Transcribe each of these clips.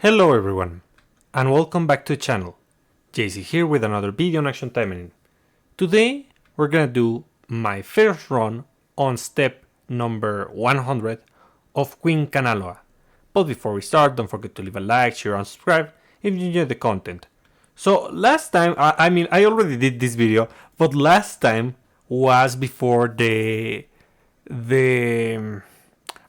Hello everyone, and welcome back to the channel. JC here with another video on Action Taimanin. Today we're gonna do my first run on step number 100 of Queen Kanaloa. But before we start, don't forget to leave a like, share and subscribe if you enjoy the content. So last time, I already did this video, but last time was before the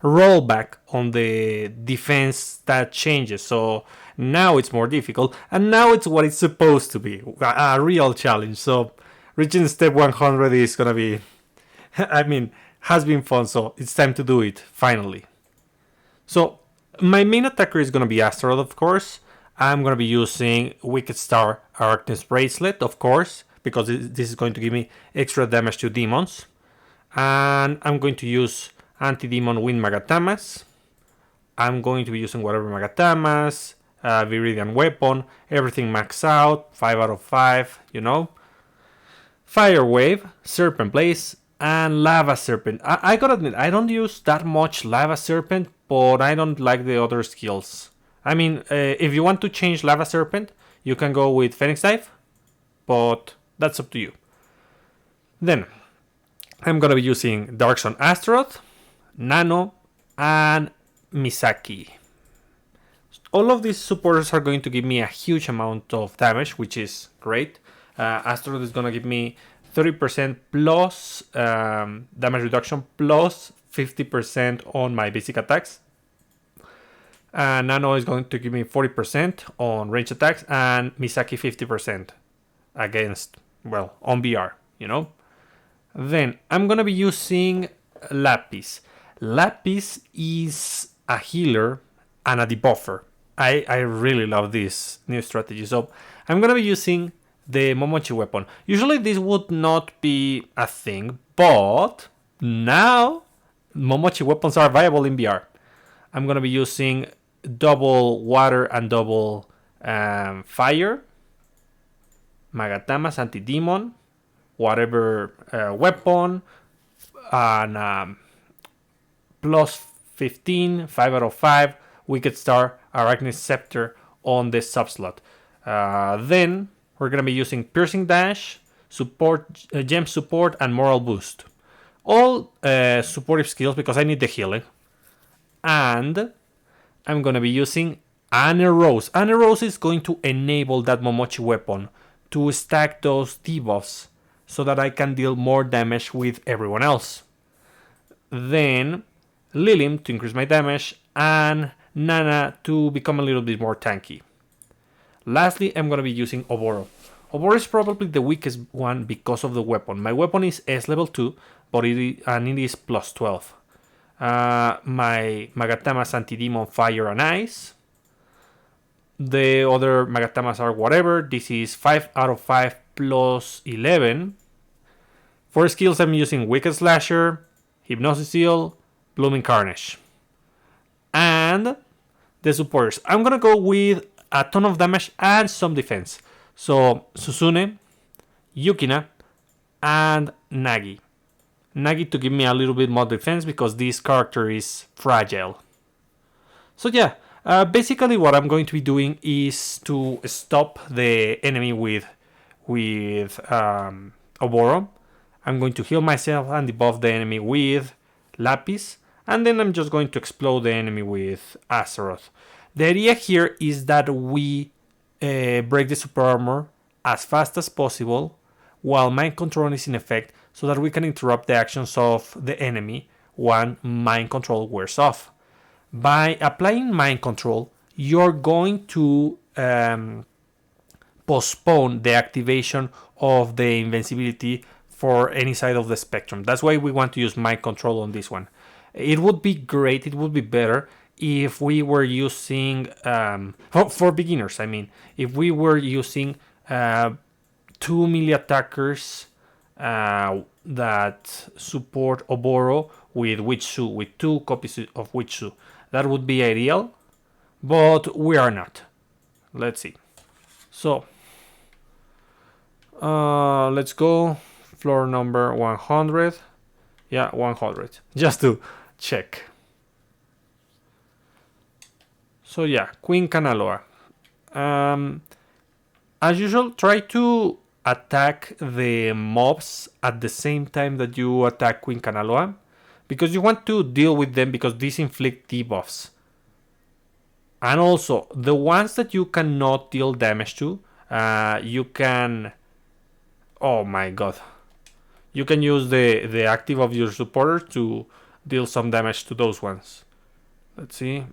rollback on the defense stat changes. So now it's more difficult, and now it's what it's supposed to be, a real challenge. So reaching step 100 is gonna be, has been fun. So it's time to do it finally. So my main attacker is gonna be Astaroth, of course. I'm gonna be using Wicked Star Arachnid's Bracelet, of course, because this is going to give me extra damage to demons. And I'm going to use Anti-Demon Wind Magatamas. I'm going to be using whatever Magatamas, Viridian Weapon, everything max out, 5 out of 5, you know. Fire Wave, Serpent Blaze, and Lava Serpent. I gotta admit, I don't use that much Lava Serpent, but I don't like the other skills. I mean, if you want to change Lava Serpent, you can go with Phoenix Dive, but that's up to you. Then, I'm gonna be using Dark Sun Astaroth, Nano, and Misaki. All of these supporters are going to give me a huge amount of damage, which is great. Astaroth is gonna give me 30% plus damage reduction plus 50% on my basic attacks. Nano is going to give me 40% on range attacks, and Misaki 50% against, well, on BR, you know. Then I'm gonna be using Lapis. Lapis is a healer and a debuffer. I really love this new strategy. So I'm gonna be using the Momochi weapon. Usually this would not be a thing, but now Momochi weapons are viable in BR. I'm gonna be using double water and double fire, Magatamas, Anti-Demon, whatever weapon, and plus 15, 5 out of 5, Wicked Star, Arachnid Scepter on the subslot. Then we're going to be using Piercing Dash, support, Gem Support, and Moral Boost. All supportive skills because I need the healing. And I'm going to be using Anne Rose. Anne Rose is going to enable that Momochi weapon to stack those debuffs so that I can deal more damage with everyone else. Then Lilim to increase my damage, and Nana to become a little bit more tanky. Lastly, I'm going to be using Oboro. Oboro is probably the weakest one because of the weapon. My weapon is S level 2, but it is plus 12. My Magatamas Anti-Demon Fire and Ice. The other Magatamas are whatever. This is 5 out of 5 plus 11. For skills, I'm using Wicked Slasher, Hypnosis Seal, Blooming Carnage. And the supporters, I'm gonna go with a ton of damage and some defense. So Susune, Yukina, and Nagi. Nagi to give me a little bit more defense because this character is fragile. So yeah, basically what I'm going to be doing is to stop the enemy with Oboro. I'm going to heal myself and debuff the enemy with Lapis, and then I'm just going to explode the enemy with Astaroth. The idea here is that we break the super armor as fast as possible while mind control is in effect, so that we can interrupt the actions of the enemy when mind control wears off. By applying mind control, you're going to postpone the activation of the invincibility for any side of the spectrum. That's why we want to use mind control on this one. It would be great, it would be better if we were using, for beginners, I mean, if we were using 2 melee attackers that support Oboro with Witch-Su, with 2 copies of Witch-Su. That would be ideal, but we are not. Let's see. So, let's go. Floor number 100. Yeah, 100. Just to check. So yeah, Queen Kanaloa. As usual, try to attack the mobs at the same time that you attack Queen Kanaloa, because you want to deal with them because these inflict debuffs. And also, the ones that you cannot deal damage to, you can... Oh my god. You can use the active of your supporter to deal some damage to those ones. Let's see.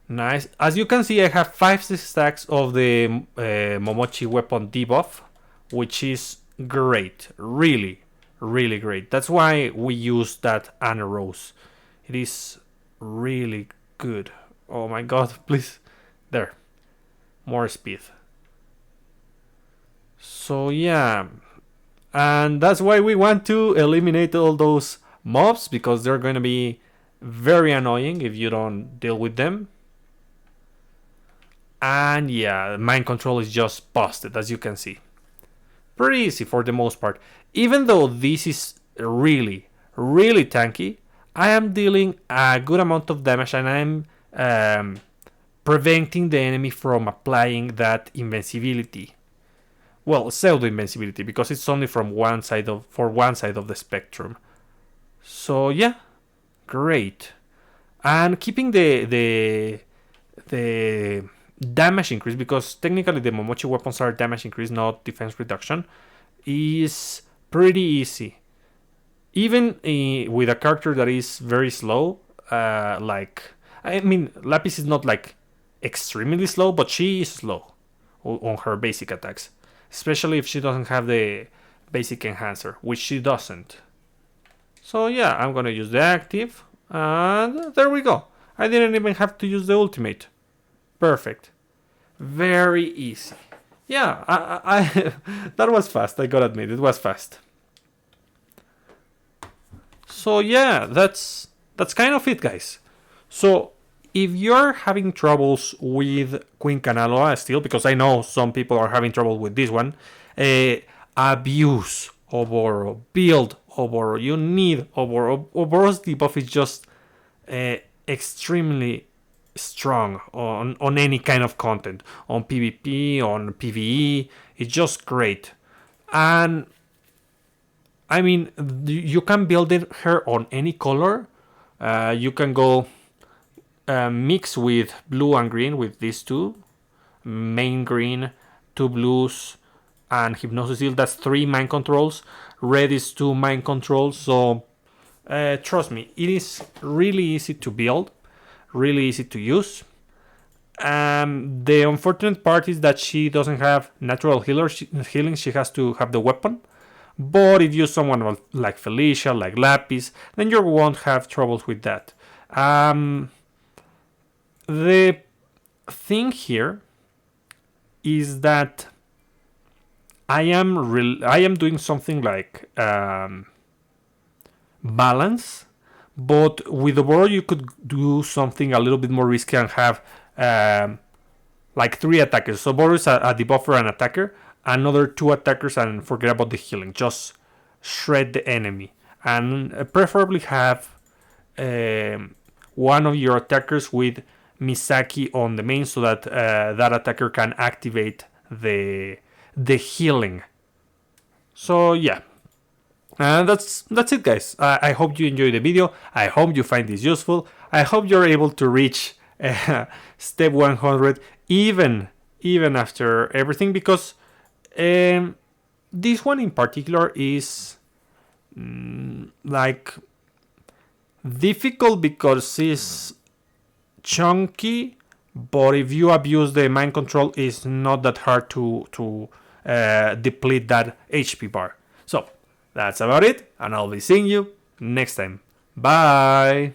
Nice. As you can see, I have 5 stacks of the Momochi weapon debuff, which is great. Really, really great. That's why we use that Ana Rose. It is really good. Oh my god, please. There. More speed. So yeah. And that's why we want to eliminate all those mobs, because they're going to be very annoying if you don't deal with them. And yeah, mind control is just busted, as you can see. Pretty easy for the most part. Even though this is really, really tanky, I am dealing a good amount of damage, and I'm preventing the enemy from applying that invincibility. Well, pseudo invincibility, because it's only from one side of the spectrum. So yeah, great. And keeping the damage increase, because technically the Momochi weapons are damage increase, not defense reduction, is pretty easy. Even with a character that is very slow, Lapis is not like extremely slow, but she is slow on her basic attacks, especially if she doesn't have the basic enhancer, which she doesn't. So yeah, I'm gonna use the active, and there we go. I didn't even have to use the ultimate. Perfect. Very easy. Yeah, I that was fast. I gotta admit, it was fast. So yeah, that's kind of it, guys. So if you're having troubles with Queen Kanaloa still, because I know some people are having trouble with this one, abuse Oboro, build Oboro. You need Oboro. Oboro's debuff is just extremely strong on any kind of content, on PvP, on PvE. It's just great. And I mean, you can build her on any color. You can go mix with blue and green with these two, main green, 2 blues, and Hypnosis Seal. That's 3 mind controls. Red is 2 mind controls. So trust me, it is really easy to build, really easy to use. The unfortunate part is that she doesn't have natural healing. She has to have the weapon. But if you use someone like Felicia, like Lapis, then you won't have troubles with that. The thing here is that I am doing something like balance, but with the Oboro you could do something a little bit more risky and have like 3 attackers. So Oboro is a debuffer and attacker, another 2 attackers, and forget about the healing. Just shred the enemy, and preferably have one of your attackers with Misaki on the main, so that that attacker can activate the healing. So yeah, that's it, guys. I hope you enjoyed the video. I hope you find this useful. I hope you're able to reach step 100 even after everything, because this one in particular is like difficult because it's chunky, but if you abuse the mind control, it's not that hard to deplete that HP bar. So that's about it, and I'll be seeing you next time. Bye.